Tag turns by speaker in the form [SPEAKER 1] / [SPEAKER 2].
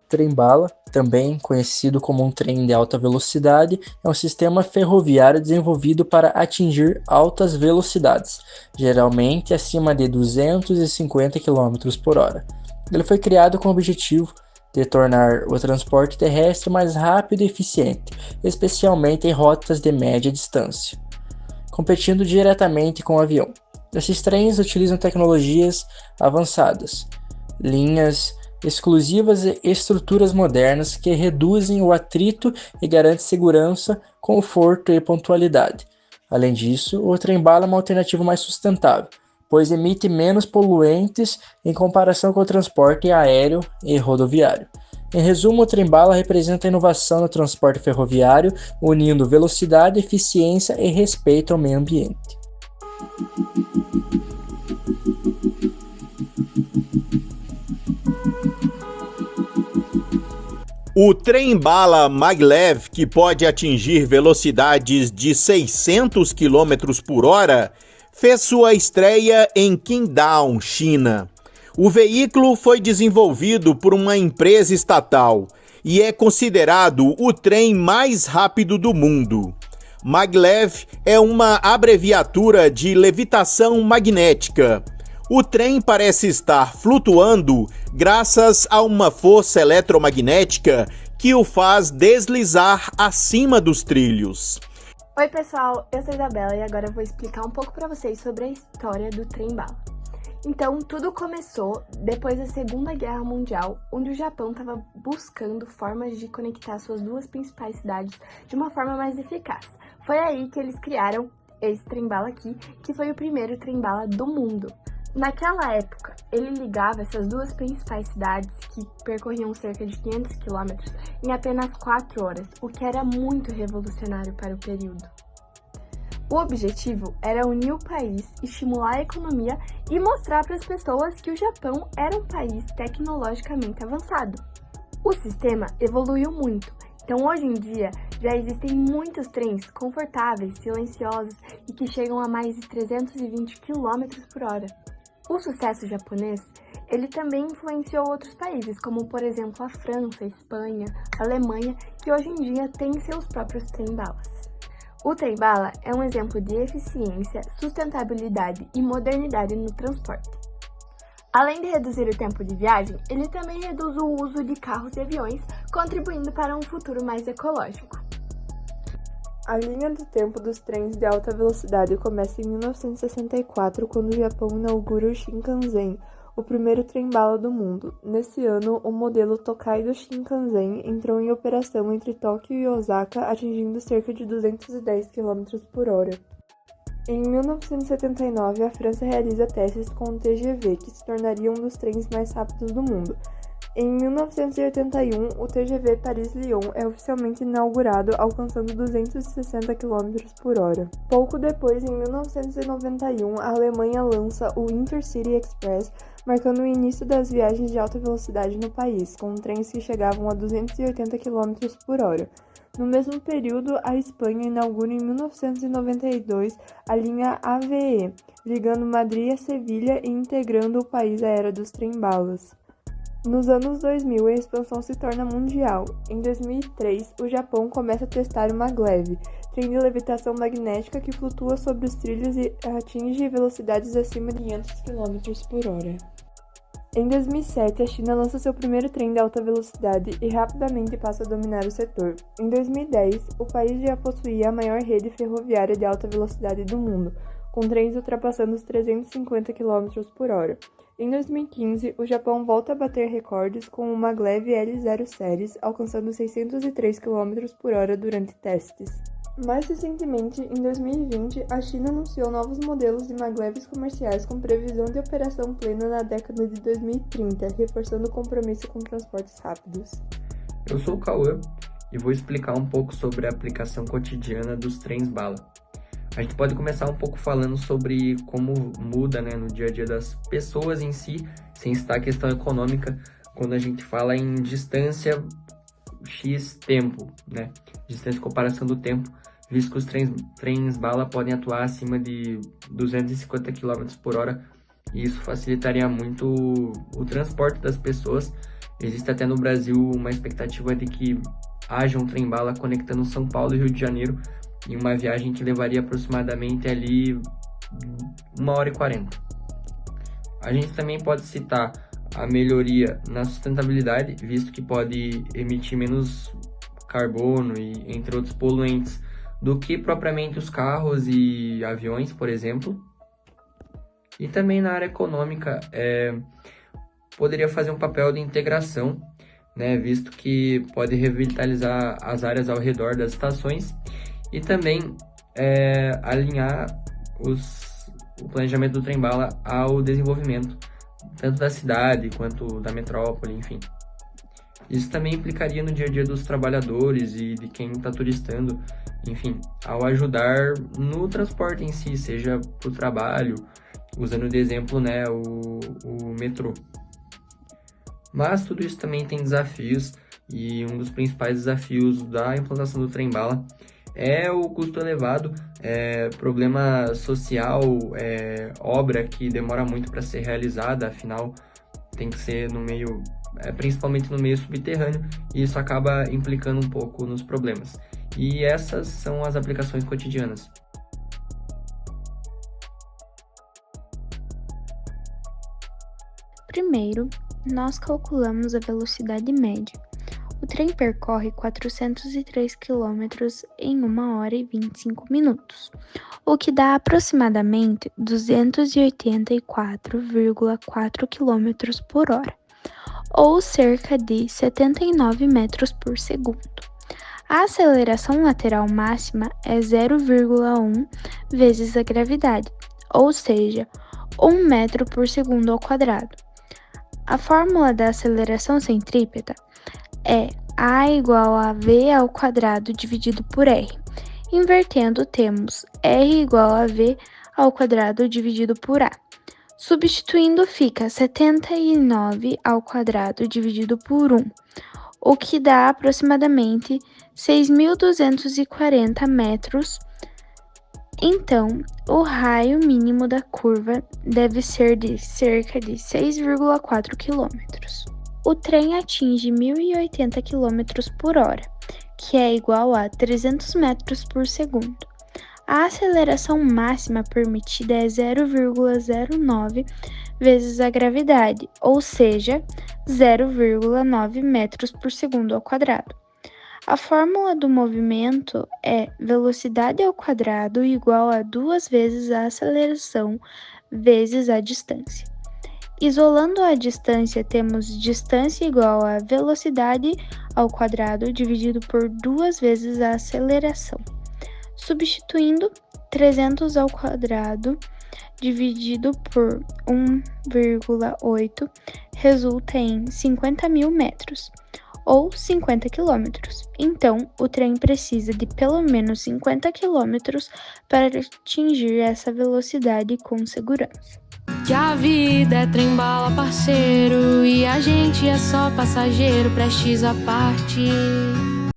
[SPEAKER 1] trem-bala, também conhecido como um trem de alta velocidade, é um sistema ferroviário desenvolvido para atingir altas velocidades, geralmente acima de 250 km por hora. Ele foi criado com o objetivo de tornar o transporte terrestre mais rápido e eficiente, especialmente em rotas de média distância, competindo diretamente com o avião. Esses trens utilizam tecnologias avançadas, linhas exclusivas e estruturas modernas que reduzem o atrito e garantem segurança, conforto e pontualidade. Além disso, o trem-bala é uma alternativa mais sustentável, pois emite menos poluentes em comparação com o transporte aéreo e rodoviário. Em resumo, o trem-bala representa a inovação no transporte ferroviário, unindo velocidade, eficiência e respeito ao meio ambiente.
[SPEAKER 2] O trem-bala maglev, que pode atingir velocidades de 600 km por hora, fez sua estreia em Qingdao, China. O veículo foi desenvolvido por uma empresa estatal e é considerado o trem mais rápido do mundo. Maglev é uma abreviatura de levitação magnética. O trem parece estar flutuando graças a uma força eletromagnética que o faz deslizar acima dos trilhos.
[SPEAKER 3] Oi pessoal, eu sou a Isabela e agora eu vou explicar um pouco para vocês sobre a história do trem-bala. Então, tudo começou depois da Segunda Guerra Mundial, onde o Japão estava buscando formas de conectar suas duas principais cidades de uma forma mais eficaz. Foi aí que eles criaram esse trem-bala aqui, que foi o primeiro trem-bala do mundo. Naquela época, ele ligava essas duas principais cidades, que percorriam cerca de 500 km, em apenas 4 horas, o que era muito revolucionário para o período. O objetivo era unir o país, estimular a economia e mostrar para as pessoas que o Japão era um país tecnologicamente avançado. O sistema evoluiu muito, então hoje em dia já existem muitos trens confortáveis, silenciosos e que chegam a mais de 320 km por hora. O sucesso japonês, ele também influenciou outros países, como por exemplo a França, a Espanha, a Alemanha, que hoje em dia têm seus próprios trem-balas. O trem-bala é um exemplo de eficiência, sustentabilidade e modernidade no transporte. Além de reduzir o tempo de viagem, ele também reduz o uso de carros e aviões, contribuindo para um futuro mais ecológico.
[SPEAKER 4] A linha do tempo dos trens de alta velocidade começa em 1964, quando o Japão inaugura o Shinkansen, o primeiro trem-bala do mundo. Nesse ano, o modelo Tokaido Shinkansen entrou em operação entre Tóquio e Osaka, atingindo cerca de 210 km por hora. Em 1979, a França realiza testes com o TGV, que se tornaria um dos trens mais rápidos do mundo. Em 1981, o TGV Paris-Lyon é oficialmente inaugurado, alcançando 260 km por hora. Pouco depois, em 1991, a Alemanha lança o Intercity Express, marcando o início das viagens de alta velocidade no país, com trens que chegavam a 280 km por hora. No mesmo período, a Espanha inaugura em 1992 a linha AVE, ligando Madrid a Sevilha e integrando o país à era dos trem-balas. Nos anos 2000, a expansão se torna mundial. Em 2003, o Japão começa a testar o maglev, trem de levitação magnética que flutua sobre os trilhos e atinge velocidades acima de 500 km por hora. Em 2007, a China lança seu primeiro trem de alta velocidade e rapidamente passa a dominar o setor. Em 2010, o país já possuía a maior rede ferroviária de alta velocidade do mundo, com trens ultrapassando os 350 km por hora. Em 2015, o Japão volta a bater recordes com o maglev L0 Series, alcançando 603 km por hora durante testes. Mais recentemente, em 2020, a China anunciou novos modelos de maglevs comerciais com previsão de operação plena na década de 2030, reforçando o compromisso com transportes rápidos.
[SPEAKER 5] Eu sou o Cauã e vou explicar um pouco sobre a aplicação cotidiana dos trens-bala. A gente pode começar um pouco falando sobre como muda, no dia a dia das pessoas em si, sem citar a questão econômica, quando a gente fala em distância X tempo, distância em comparação do tempo, visto que os trens-bala podem atuar acima de 250 km por hora e isso facilitaria muito o transporte das pessoas. Existe até no Brasil uma expectativa de que haja um trem-bala conectando São Paulo e Rio de Janeiro em uma viagem que levaria aproximadamente ali 1h40. A gente também pode citar a melhoria na sustentabilidade, visto que pode emitir menos carbono e entre outros poluentes do que propriamente os carros e aviões, por exemplo. E também na área econômica, poderia fazer um papel de integração, né, visto que pode revitalizar as áreas ao redor das estações e também alinhar o planejamento do trem-bala ao desenvolvimento, tanto da cidade quanto da metrópole, enfim. Isso também implicaria no dia a dia dos trabalhadores e de quem está turistando, enfim, ao ajudar no transporte em si, seja para o trabalho, usando de exemplo, né, o metrô. Mas tudo isso também tem desafios, e um dos principais desafios da implantação do trem-bala é o custo elevado, problema social, obra que demora muito para ser realizada, afinal tem que ser no meio, principalmente no meio subterrâneo, e isso acaba implicando um pouco nos problemas. E essas são as aplicações cotidianas.
[SPEAKER 6] Primeiro, nós calculamos a velocidade média. O trem percorre 403 km em 1h25, o que dá aproximadamente 284,4 km por hora, ou cerca de 79 metros por segundo. A aceleração lateral máxima é 0,1 vezes a gravidade, ou seja, 1 metro por segundo ao quadrado. A fórmula da aceleração centrípeta é A igual a V ao quadrado dividido por R. Invertendo, temos R igual a V ao quadrado dividido por A. Substituindo, fica 79 ao quadrado dividido por 1, o que dá aproximadamente 6.240 metros. Então, o raio mínimo da curva deve ser de cerca de 6,4 km. O trem atinge 1.080 km por hora, que é igual a 300 metros por segundo. A aceleração máxima permitida é 0,09 vezes a gravidade, ou seja, 0,9 metros por segundo ao quadrado. A fórmula do movimento é velocidade ao quadrado igual a 2 vezes a aceleração vezes a distância. Isolando a distância, temos distância igual a velocidade ao quadrado dividido por 2 vezes a aceleração. Substituindo, 300 ao quadrado dividido por 1,8 resulta em 50.000 metros, ou 50 km. Então, o trem precisa de pelo menos 50 km para atingir essa velocidade com segurança.
[SPEAKER 7] Que a vida é trem-bala, parceiro, e a gente é só passageiro, prestes à parte.